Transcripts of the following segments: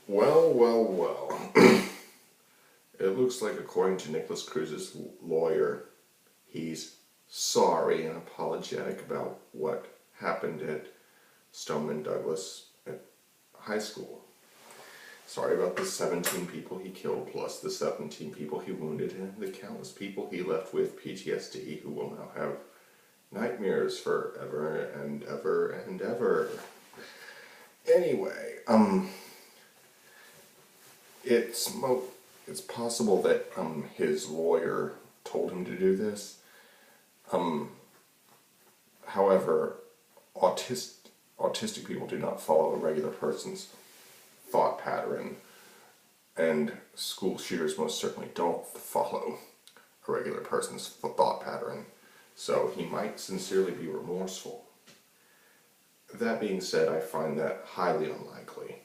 Well, well, well. It looks like, according to Nikolas Cruz's lawyer, he's sorry and apologetic about what happened at Stoneman Douglas at high school. Sorry about the 17 people he killed, plus the 17 people he wounded, and the countless people he left with PTSD who will now have nightmares forever and ever and ever. Anyway, it's possible that his lawyer told him to do this. However, autistic people do not follow a regular person's thought pattern, and school shooters most certainly don't follow a regular person's thought pattern. So he might sincerely be remorseful. That being said, I find that highly unlikely.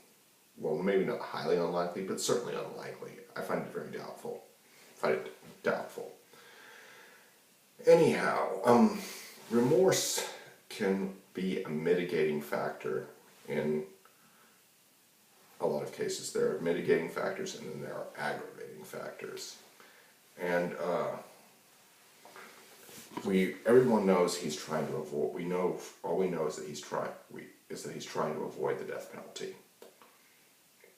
Well, maybe not highly unlikely, but certainly unlikely. I find it very doubtful. Anyhow, remorse can be a mitigating factor in a lot of cases. There are mitigating factors and then there are aggravating factors. And everyone knows he's trying to avoid. All we know is that he's trying to avoid the death penalty,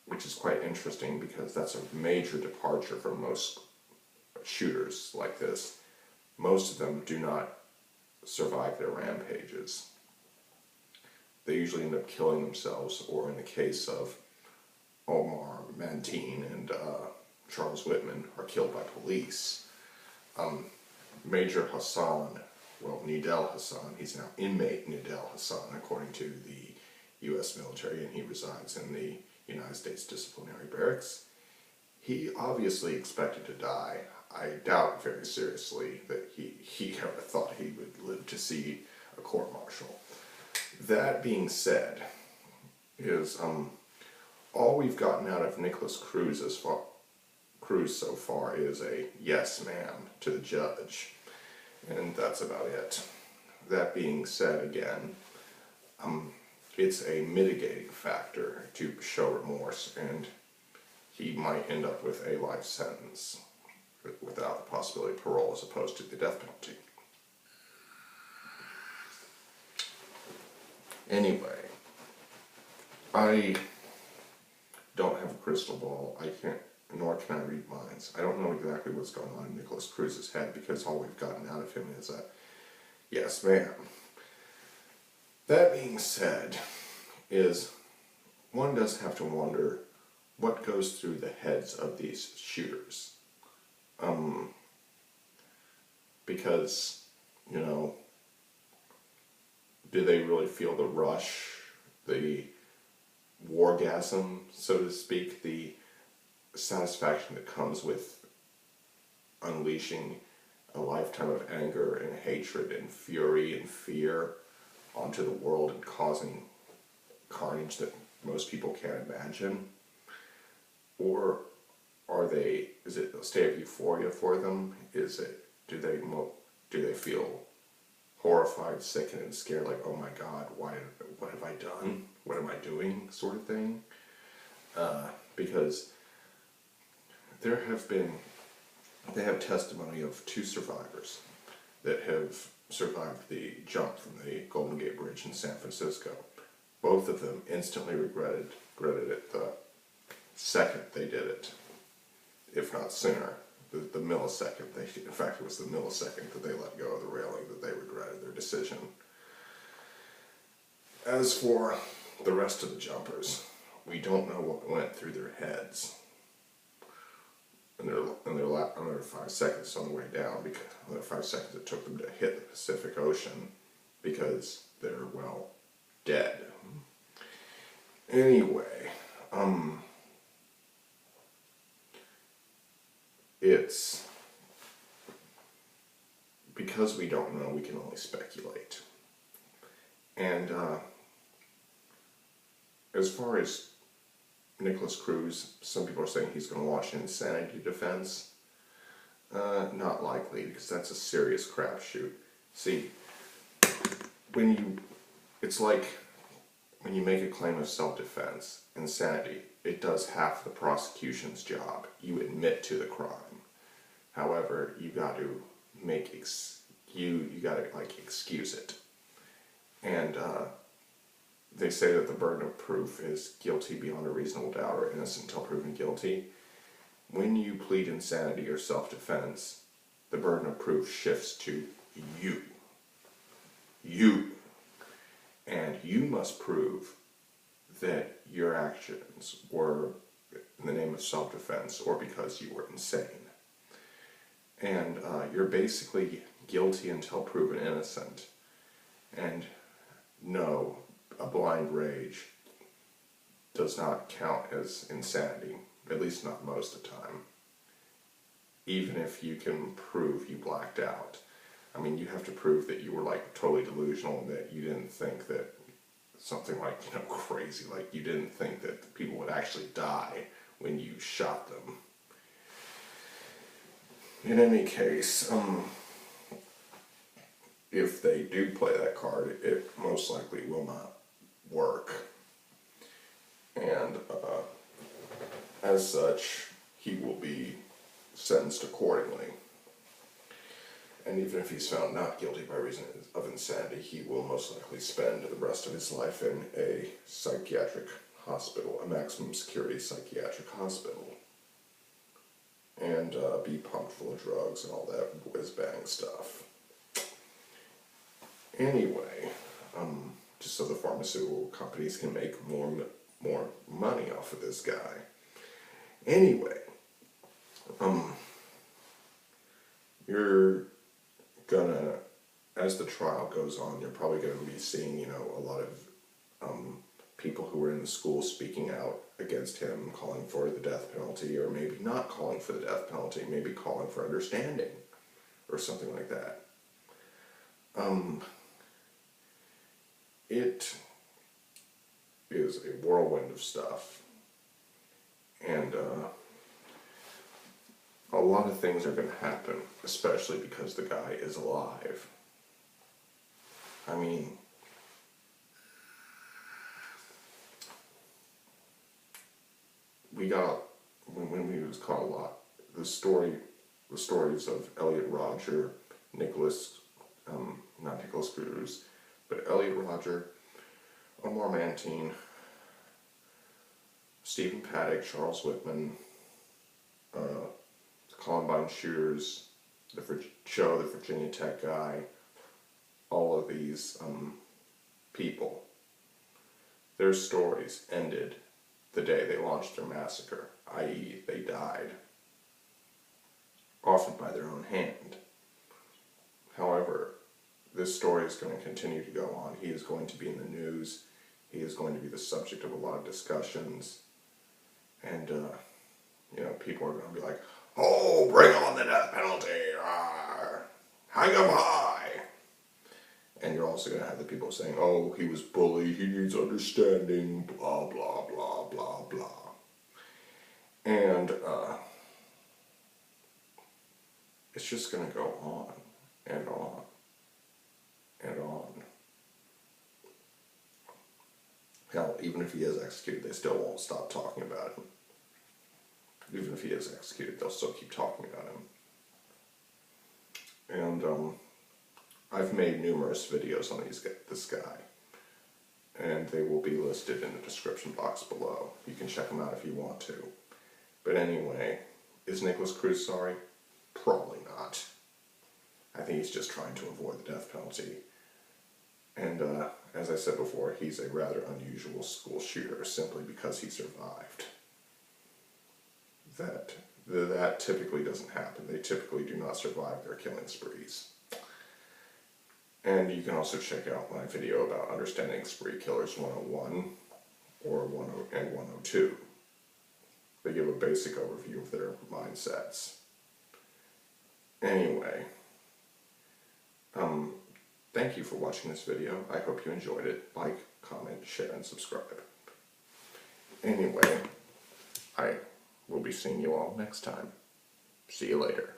which is quite interesting because that's a major departure from most shooters like this. Most of them do not survive their rampages. They usually end up killing themselves, or in the case of Omar Mateen and Charles Whitman, are killed by police. Major Hassan, Nidal Hassan, he's now inmate Nidal Hassan, according to the U.S. military, and he resides in the United States disciplinary barracks. He obviously expected to die. I doubt very seriously that he ever thought he would live to see a court-martial. That being said, is all we've gotten out of Nikolas Cruz so far is a yes ma'am to the judge, and that's about it. That being said, again, it's a mitigating factor to show remorse, and he might end up with a life sentence without the possibility of parole as opposed to the death penalty. Anyway, I don't have a crystal ball. Nor can I read minds. I don't know exactly what's going on in Nikolas Cruz's head because all we've gotten out of him is a yes ma'am. That being said, one does have to wonder what goes through the heads of these shooters. Because, do they really feel the rush, the wargasm, so to speak, the satisfaction that comes with unleashing a lifetime of anger and hatred and fury and fear onto the world and causing carnage that most people can't imagine? Or is it a state of euphoria for them? Do they feel horrified, sickened, and scared, like, oh my God, what have I done? What am I doing, sort of thing? Because they have testimony of 2 survivors that have survived the jump from the Golden Gate Bridge in San Francisco. Both of them instantly regretted it the second they did it, if not sooner. The millisecond, in fact it was the millisecond that they let go of the railing that they regretted their decision. As for the rest of the jumpers, we don't know what went through their heads in their 5 seconds on the way down, because another 5 seconds it took them to hit the Pacific Ocean, because they're, dead. Anyway, it's because we don't know, we can only speculate. And as far as Nikolas Cruz, some people are saying he's going to launch an insanity defense. Not likely, because that's a serious crapshoot. See, it's like when you make a claim of self-defense, insanity, it does half the prosecution's job. You admit to the crime. However, you got to you got to like excuse it. And they say that the burden of proof is guilty beyond a reasonable doubt or innocent until proven guilty. When you plead insanity or self-defense, the burden of proof shifts to you. You. And you must prove that your actions were in the name of self-defense or because you were insane. And you're basically guilty until proven innocent. And no, a blind rage does not count as insanity, at least not most of the time. Even if you can prove you blacked out. I mean, you have to prove that you were like totally delusional and that you didn't think that something like, crazy, like you didn't think that people would actually die when you shot them. In any case, if they do play that card, it most likely will not work. And as such, he will be sentenced accordingly. And even if he's found not guilty by reason of insanity, he will most likely spend the rest of his life in a psychiatric hospital, a maximum security psychiatric hospital, and be pumped full of drugs and all that whiz-bang stuff. Anyway, just so the pharmaceutical companies can make more money off of this guy. Anyway, you're gonna, as the trial goes on, you're probably gonna be seeing, a lot of people who were in the school speaking out against him, calling for the death penalty, or maybe not calling for the death penalty, maybe calling for understanding, or something like that. It is a whirlwind of stuff, and a lot of things are going to happen, especially because the guy is alive. I mean, we got, when we was caught a lot, the stories of Elliot Rodger, not Nikolas Cruz, but Elliot Rodger, Omar Mantine, Stephen Paddock, Charles Whitman, the Columbine shooters, the Virginia Tech guy, all of these people, their stories ended the day they launched their massacre, i.e. they died, often by their own hand. However, this story is going to continue to go on. He is going to be in the news. He is going to be the subject of a lot of discussions. And, people are going to be like, oh, bring on the death penalty! Hang him high! And you're also going to have the people saying, oh, he was bullied, he needs understanding, blah, blah, blah, blah, blah. And it's just going to go on and on and on. Hell, even if he is executed, they still won't stop talking about him. Even if he is executed, they'll still keep talking about him. And I've made numerous videos on this guy, and they will be listed in the description box below. You can check them out if you want to. But anyway, is Nikolas Cruz sorry? Probably not. I think he's just trying to avoid the death penalty. And as I said before, he's a rather unusual school shooter simply because he survived. That typically doesn't happen. They typically do not survive their killing sprees. And you can also check out my video about understanding spree killers 101 or 102. They give a basic overview of their mindsets. Anyway, thank you for watching this video. I hope you enjoyed it. Like, comment, share, and subscribe. Anyway, I will be seeing you all next time. See you later.